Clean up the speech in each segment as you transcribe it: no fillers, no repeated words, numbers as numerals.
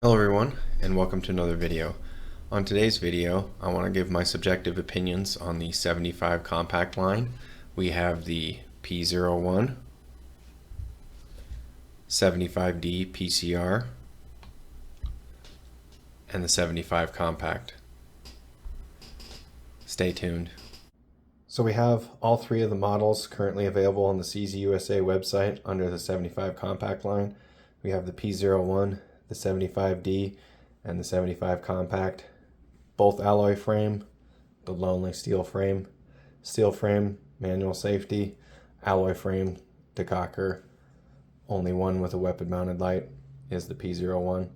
Hello everyone, and welcome to another video. On today's video, I want to give my subjective opinions on the 75 compact line. We have the P-01, 75D PCR, and the 75 compact. Stay tuned. So we have all three of the models currently available on the CZUSA website under the 75 compact line. We have the P-01, the 75D, and the 75 compact. Both alloy frame, the lonely steel frame, manual safety, alloy frame, decocker. Only one with a weapon mounted light is the P-01.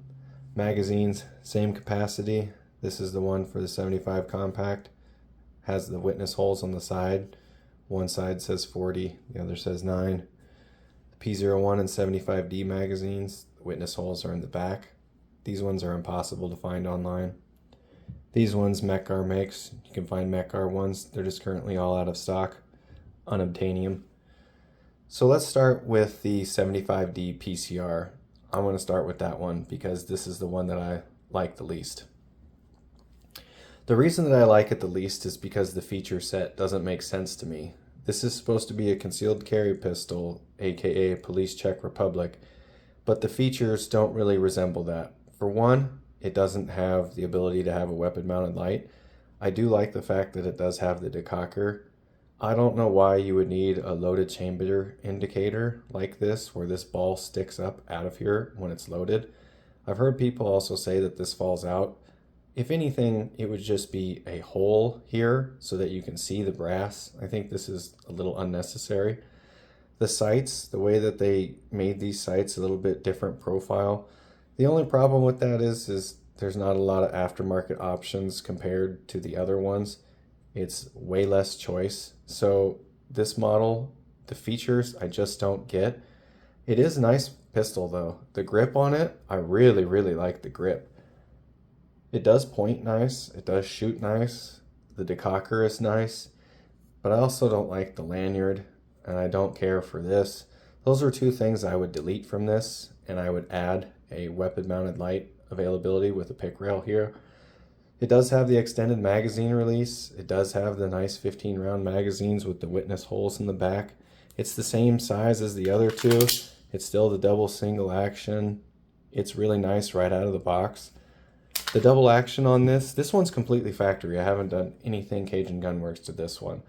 Magazines, same capacity. This is the one for the 75 compact. Has the witness holes on the side. One side says 40, the other says 9. The P-01 and 75D magazines, the witness holes are in the back. These ones are impossible to find online. These ones Mechgar makes. You can find Mechgar ones. They're just currently all out of stock. Unobtainium. So let's start with the 75D PCR. I want to start with that one because this is the one that I like the least. The reason that I like it the least is because the feature set doesn't make sense to me. This is supposed to be a concealed carry pistol, aka Police Czech Republic, but the features don't really resemble that. For one, it doesn't have the ability to have a weapon mounted light. I do like the fact that it does have the decocker. I don't know why you would need a loaded chamber indicator like this, where this ball sticks up out of here when it's loaded. I've heard people also say that this falls out. If anything, it would just be a hole here so that you can see the brass. I think this is a little unnecessary. The sights, the way that they made these sights, a little bit different profile. The only problem with that is there's not a lot of aftermarket options compared to the other ones. It's way less choice. So this model, the features I just don't get. It is a nice pistol though. The grip on it, I really like the grip. It does point nice, it does shoot nice, the decocker is nice, but I also don't like the lanyard, and I don't care for this. Those are two things I would delete from this, and I would add a weapon mounted light availability with a pick rail here. It does have the extended magazine release. It does have the nice 15 round magazines with the witness holes in the back. It's the same size as the other two. It's still the double single action. It's really nice right out of the box. The double action on this one's completely factory. I haven't done anything Cajun Gunworks to this one.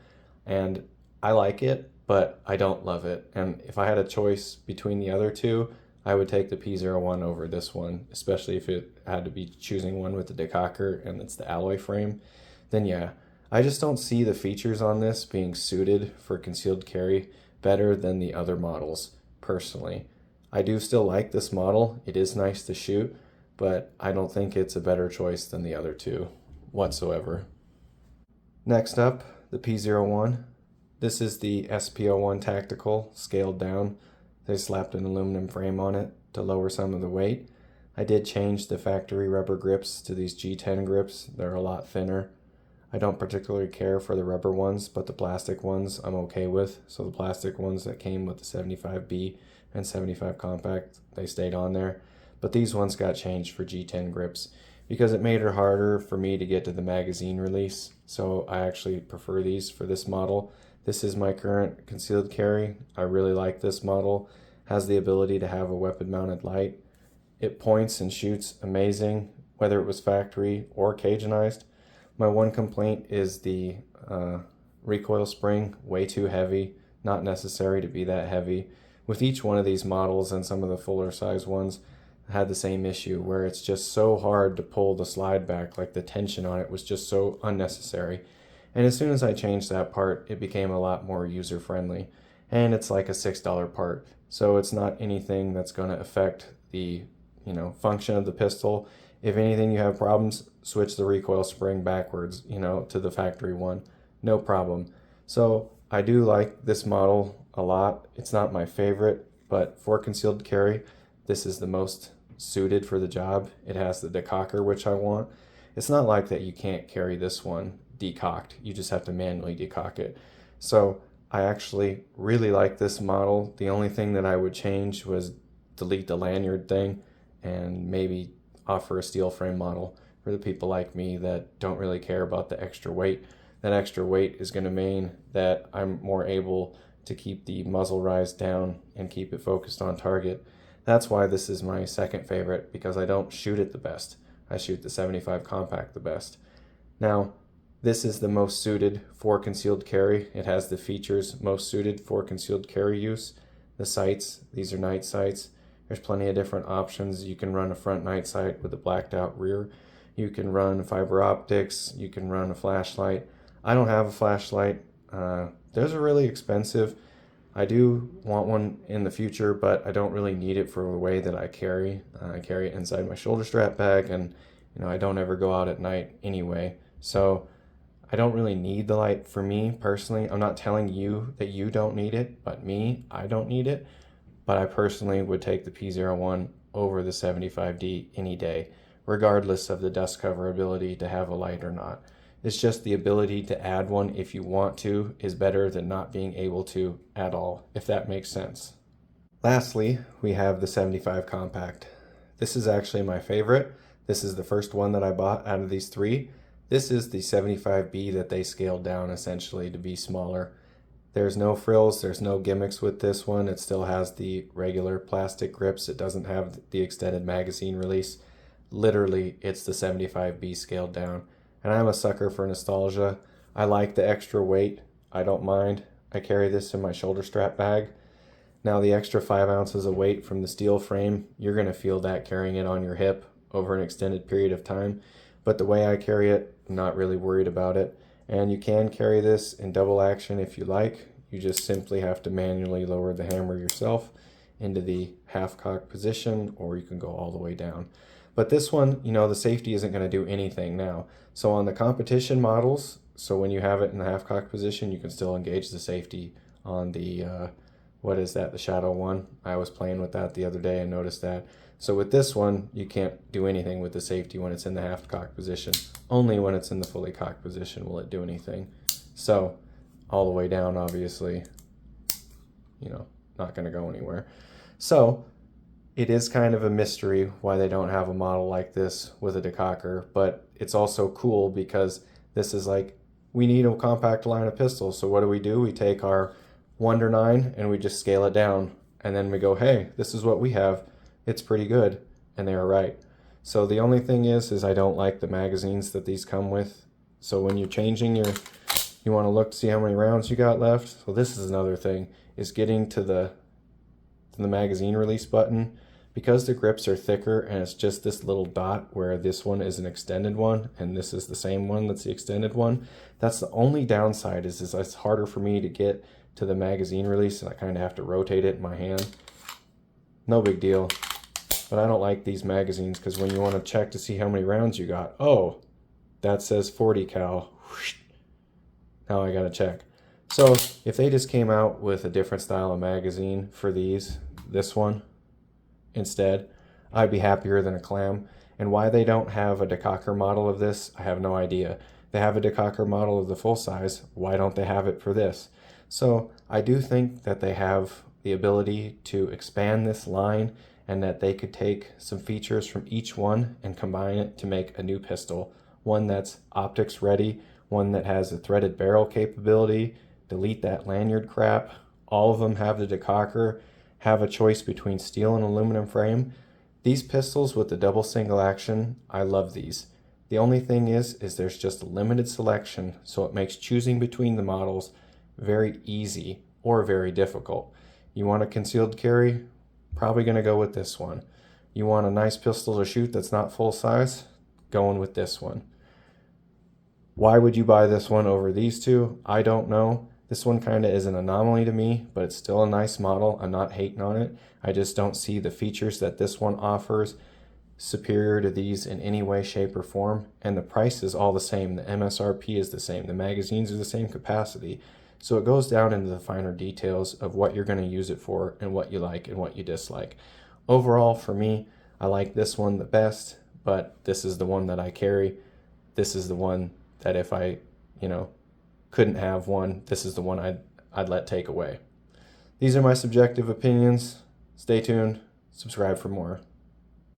And I like it, but I don't love it. And if I had a choice between the other two, I would take the P-01 over this one, especially if it had to be choosing one with the decocker and it's the alloy frame. Then yeah, I just don't see the features on this being suited for concealed carry better than the other models, personally. I do still like this model. It is nice to shoot, but I don't think it's a better choice than the other two whatsoever. Next up, the P-01. This is the SP-01 Tactical, scaled down. They slapped an aluminum frame on it to lower some of the weight. I did change the factory rubber grips to these G10 grips. They're a lot thinner. I don't particularly care for the rubber ones, but the plastic ones I'm okay with. So the plastic ones that came with the 75B and 75 compact, they stayed on there. But these ones got changed for G10 grips because it made it harder for me to get to the magazine release. So I actually prefer these for this model. This is my current concealed carry. I really like this model. Has the ability to have a weapon mounted light. It points and shoots amazing, whether it was factory or Cajunized. My one complaint is the recoil spring, way too heavy, not necessary to be that heavy. With each one of these models and some of the fuller size ones, I had the same issue where it's just so hard to pull the slide back, like the tension on it was just so unnecessary. And as soon as I changed that part, it became a lot more user friendly. And it's like a $6 part. So it's not anything that's going to affect the, function of the pistol. If anything, you have problems, switch the recoil spring backwards, to the factory one. No problem. So I do like this model a lot. It's not my favorite, but for concealed carry, this is the most suited for the job. It has the decocker, which I want. It's not like that you can't carry this one decocked. You just have to manually decock it. So I actually really like this model. The only thing that I would change was delete the lanyard thing and maybe offer a steel frame model for the people like me that don't really care about the extra weight. That extra weight is going to mean that I'm more able to keep the muzzle rise down and keep it focused on target. That's why this is my second favorite, because I don't shoot it the best. I shoot the 75 compact the best. Now, this is the most suited for concealed carry. It has the features most suited for concealed carry use. The sights, these are night sights. There's plenty of different options. You can run a front night sight with a blacked out rear. You can run fiber optics. You can run a flashlight. I don't have a flashlight. Those are really expensive. I do want one in the future, but I don't really need it for the way that I carry. I carry it inside my shoulder strap bag, and I don't ever go out at night anyway. So I don't really need the light for me personally. I'm not telling you that you don't need it, but me, I don't need it. But I personally would take the P-01 over the 75D any day, regardless of the dust cover ability to have a light or not. It's just the ability to add one if you want to is better than not being able to at all, if that makes sense. Lastly, we have the 75 compact. This is actually my favorite. This is the first one that I bought out of these three. This is the 75B that they scaled down essentially to be smaller. There's no frills, there's no gimmicks with this one. It still has the regular plastic grips. It doesn't have the extended magazine release. Literally, it's the 75B scaled down. And I'm a sucker for nostalgia. I like the extra weight. I don't mind. I carry this in my shoulder strap bag. Now the extra 5 ounces of weight from the steel frame, you're going to feel that carrying it on your hip over an extended period of time. But the way I carry it, I'm not really worried about it. And you can carry this in double action if you like. You just simply have to manually lower the hammer yourself into the half cock position, or you can go all the way down. But this one, the safety isn't going to do anything now. So on the competition models, so when you have it in the half cock position, you can still engage the safety on the, the Shadow 1. I was playing with that the other day and noticed that. So with this one, you can't do anything with the safety when it's in the half cock position. Only when it's in the fully cocked position will it do anything. So all the way down, obviously, not going to go anywhere. So it is kind of a mystery why they don't have a model like this with a decocker, but it's also cool because this is like, we need a compact line of pistols. So what do? We take our Wonder 9 and we just scale it down, and then we go, hey, this is what we have. It's pretty good. And they were right. So the only thing is I don't like the magazines that these come with. So when you're changing you want to look to see how many rounds you got left. So this is another thing, is getting to the magazine release button. Because the grips are thicker and it's just this little dot where this one is an extended one and this is the same one that's the extended one, that's the only downside is it's harder for me to get to the magazine release, and I kind of have to rotate it in my hand. No big deal. But I don't like these magazines because when you want to check to see how many rounds you got, oh, that says 40 cal. Now I gotta check. So if they just came out with a different style of magazine for this one instead, I'd be happier than a clam. And why they don't have a decocker model of this, I have no idea. They have a decocker model of the full size. Why don't they have it for this? So I do think that they have the ability to expand this line, and that they could take some features from each one and combine it to make a new pistol. One that's optics ready, one that has a threaded barrel capability, delete that lanyard crap. All of them have the decocker, have a choice between steel and aluminum frame. These pistols with the double single action, I love these. The only thing is there's just a limited selection, so it makes choosing between the models very easy or very difficult. You want a concealed carry? Probably going to go with this one. You want a nice pistol to shoot that's not full size? Going with this one. Why would you buy this one over these two? I don't know. This one kind of is an anomaly to me, but it's still a nice model. I'm not hating on it. I just don't see the features that this one offers superior to these in any way, shape, or form. And the price is all the same. The MSRP is the same. The magazines are the same capacity. So it goes down into the finer details of what you're going to use it for and what you like and what you dislike. Overall, for me, I like this one the best, but this is the one that I carry. This is the one that if I, couldn't have one, this is the one I'd let take away. These are my subjective opinions. Stay tuned. Subscribe for more.